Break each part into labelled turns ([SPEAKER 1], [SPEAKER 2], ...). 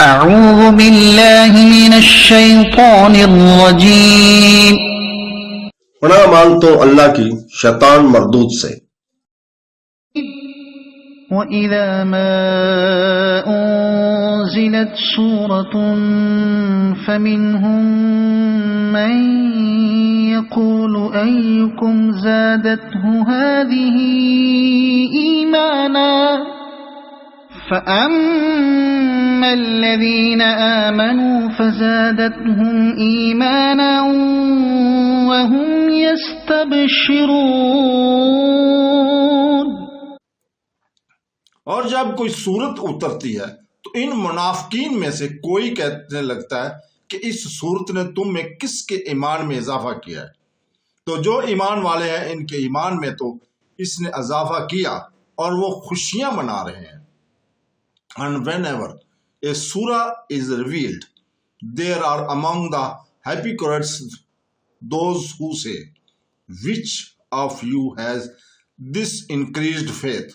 [SPEAKER 1] اعوذ باللہ من الشیطان الرجیم،
[SPEAKER 2] پناہ مانگتا ہوں اللہ کی شیطان مردود سے۔
[SPEAKER 1] وَإِذَا مَا أُنزِلَتْ سُورَةٌ فَمِنْهُمْ مَنْ يَقُولُ أَيُّكُمْ زَادَتْهُ هَذِهِ إِيمَانًا فَأَمَّا الَّذِينَ آمَنُوا فَزَادَتْهُمْ إِيمَانًا وَهُمْ يَسْتَبْشِرُونَ۔
[SPEAKER 3] اور جب کوئی صورت اترتی ہے تو ان منافقین میں سے کوئی کہنے لگتا ہے کہ اس صورت نے تم میں کس کے ایمان میں اضافہ کیا ہے، تو جو ایمان والے ہیں ان کے ایمان میں تو اس نے اضافہ کیا اور وہ خوشیاں منا رہے ہیں۔ And whenever a surah is revealed, there are among the hypocrites those who say, which of you has this increased faith?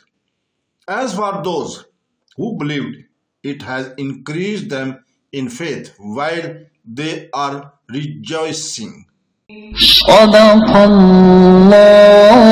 [SPEAKER 3] As for those who believed, it has increased them in faith while they are rejoicing.
[SPEAKER 1] صدق اللہ